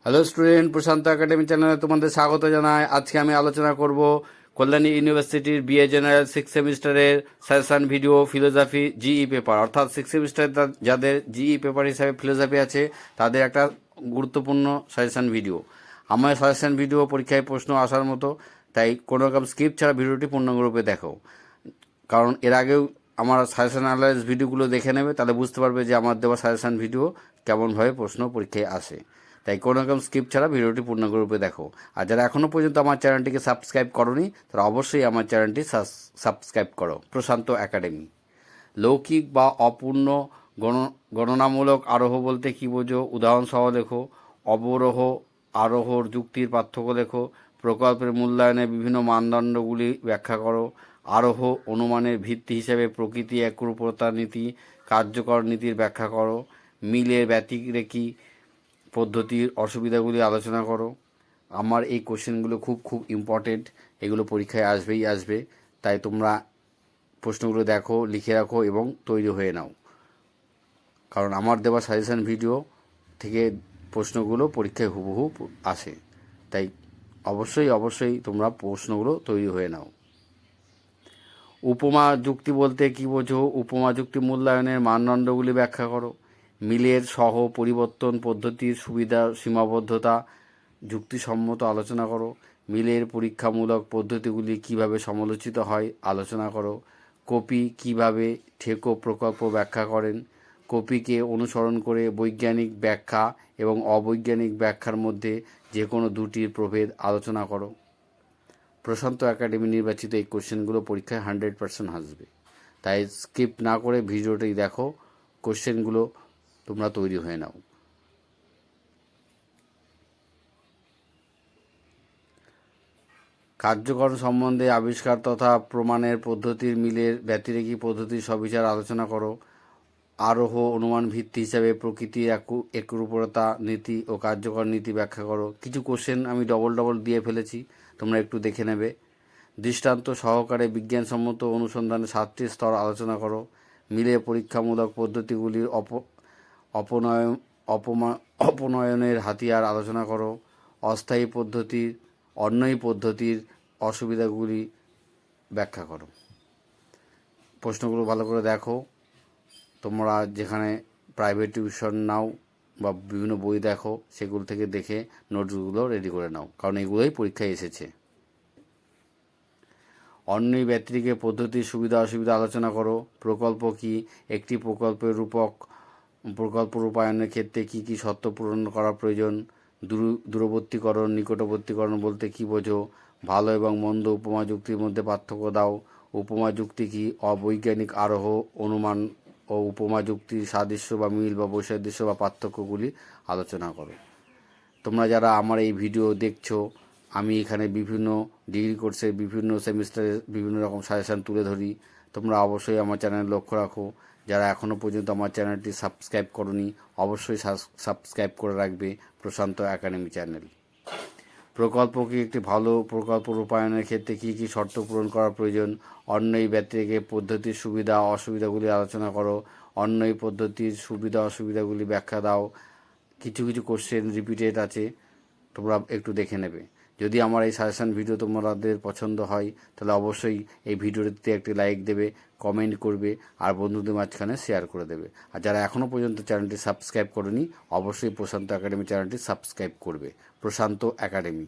Hello student, প্রশান্ত academy চ্যানেলে তোমাদের স্বাগত জানাই। আজকে আমি আলোচনা করব কল্যাণী ইউনিভার্সিটির বিএ জেনারেল 6 সেমিস্টারের suggestion video philosophy GE paper, অর্থাৎ 6 সেমিস্টার যাদের জিই পেপার হিসাবে ফিলোসফি আছে তাদের একটা গুরুত্বপূর্ণ সাজেশন ভিডিও। আমার সাজেশন ভিডিও পরীক্ষায় প্রশ্ন আসার মতো, তাই কোনো রকম স্কিপ ছাড়া ভিডিওটি পূর্ণরূপে দেখো। কারণ এর আগেও আমার সাজেশন অ্যানালাইজ ভিডিওগুলো দেখে নেবে, তাহলে বুঝতে পারবে যে আমার দেওয়া সাজেশন ভিডিও কেমনভাবে প্রশ্ন পরীক্ষায় আসে। তাই কোনো রকম স্কিপ ছাড়া ভিডিওটি পূর্ণরূপে দেখো। আর যারা এখনও পর্যন্ত আমার চ্যানেলটিকে সাবস্ক্রাইব করোনি তারা অবশ্যই আমার চ্যানেলটি সাবস্ক্রাইব করো। প্রশান্ত একাডেমি। লৌকিক বা অপূর্ণ গণনামূলক আরোহ বলতে কী বোঝো? উদাহরণসহ লেখো। অবরোহ আরোহর যুক্তির পার্থক্য লেখো। প্রকল্পের মূল্যায়নের বিভিন্ন মানদণ্ডগুলি ব্যাখ্যা করো। আরোহ অনুমানের ভিত্তি হিসেবে প্রকৃতি একরূপতা নীতি কার্যকর নীতির ব্যাখ্যা করো। মিলের ব্যতিরেকী পদ্ধতির অসুবিধাগুলি আলোচনা করো। আমার এই কোশ্চেনগুলো খুব ইম্পর্টেন্ট, এগুলো পরীক্ষায় আসবে, তাই তোমরা প্রশ্নগুলো দেখো, লিখে রাখো এবং তৈরি হয়ে নাও। কারণ আমার দেওয়া সাজেশন ভিডিও থেকে প্রশ্নগুলো পরীক্ষায় হুবহু আসে, তাই অবশ্যই তোমরা প্রশ্নগুলো তৈরি হয়ে নাও। উপমা যুক্তি বলতে কী বোঝো? উপমা যুক্তি মূল্যায়নের মানদণ্ডগুলি ব্যাখ্যা করো। মিলের সহ পরিবর্তন পদ্ধতির সুবিধা সীমাবদ্ধতা যুক্তিসম্মত আলোচনা করো। মিলের পরীক্ষামূলক পদ্ধতিগুলি কিভাবে সমালোচিত হয় আলোচনা করো। কপি কিভাবে ঠেকো প্রকল্প ব্যাখ্যা করেন। কপিকে অনুসরণ করে বৈজ্ঞানিক ব্যাখ্যা এবং অবৈজ্ঞানিক ব্যাখ্যার মধ্যে যে কোনো দুটির প্রভেদ আলোচনা করো। প্রশান্ত একাডেমি নির্বাচিত এই কোশ্চেনগুলো পরীক্ষায় 100% আসবে, তাই স্কিপ না করে ভিডিওটি দেখো, কোশ্চেনগুলো তোমরা তৈরি হয়ে নাও। কার্যকরণ সম্বন্ধে আবিষ্কার তথা প্রমাণের পদ্ধতির মিলের ব্যতিরেকী পদ্ধতির সবিচার আলোচনা করো। আরোহ অনুমান ভিত্তি হিসাবে প্রকৃতির একরূপতা নীতি ও কার্যকর নীতি ব্যাখ্যা করো। কিছু কোশ্চেন আমি ডবল দিয়ে ফেলেছি, তোমরা একটু দেখে নেবে। দৃষ্টান্ত সহকারে বিজ্ঞানসম্মত অনুসন্ধানের 7টি স্তর আলোচনা করো। মিলে পরীক্ষামূলক পদ্ধতিগুলির অপনয়নের হাতিয়ার আলোচনা করো। অস্থায়ী পদ্ধতির অন্যই পদ্ধতির অসুবিধাগুলি ব্যাখ্যা করো। প্রশ্নগুলো ভালো করে দেখো। তোমরা যেখানে প্রাইভেট টিউশন নাও বা বিভিন্ন বই দেখো, সেগুলো থেকে দেখে নোটসগুলো রেডি করে নাও, কারণ এগুলোই পরীক্ষায় এসেছে। অন্যই ব্যতিরেকে পদ্ধতির সুবিধা অসুবিধা আলোচনা করো। প্রকল্প কি? একটি প্রকল্পের প্রকল্প রূপায়ণের ক্ষেত্রে কী কী শর্ত পূরণ করা প্রয়োজন। দূরবর্তীকরণ নিকটবর্তীকরণ বলতে কী বোঝো? ভালো এবং মন্দ উপমা যুক্তির মধ্যে পার্থক্য দাও। উপমা যুক্তি কি? অবৈজ্ঞানিক আরোহ অনুমান ও উপমা যুক্তির সাদৃশ্য বা মিল বা বৈসাদৃশ্য বা পার্থক্যগুলি আলোচনা করো। তোমরা যারা আমার এই ভিডিও দেখছো, আমি এখানে বিভিন্ন ডিগ্রি কোর্সের বিভিন্ন সেমিস্টারের বিভিন্ন রকম সাজেশান তুলে ধরি। তোমরা অবশ্যই আমার চ্যানেল লক্ষ্য রাখো। যারা এখনও পর্যন্ত আমার চ্যানেলটি সাবস্ক্রাইব করোনি অবশ্যই সাবস্ক্রাইব করে রাখবে প্রশান্ত একাডেমি চ্যানেল। প্রকল্পকে একটি ভালো প্রকল্প রূপায়ণের ক্ষেত্রে কী কী শর্ত পূরণ করা প্রয়োজন। অন্যই ব্যতিরেকে পদ্ধতির সুবিধা অসুবিধাগুলি আলোচনা করো। অন্যই পদ্ধতির সুবিধা অসুবিধাগুলি ব্যাখ্যা দাও। কিছু কোশ্চেন রিপিটেড আছে, তোমরা একটু দেখে নেবে। যদি আমার এই সাজেশন ভিডিও তোমাদের পছন্দ হয় তাহলে অবশ্যই এই ভিডিওটিতে একটি লাইক দেবে, কমেন্ট করবে আর বন্ধুদের মাঝখানে শেয়ার করে দেবে। আর যারা এখনও পর্যন্ত চ্যানেলটি সাবস্ক্রাইব করেনি অবশ্যই প্রশান্ত একাডেমি চ্যানেলটি সাবস্ক্রাইব করবে। প্রশান্ত একাডেমি।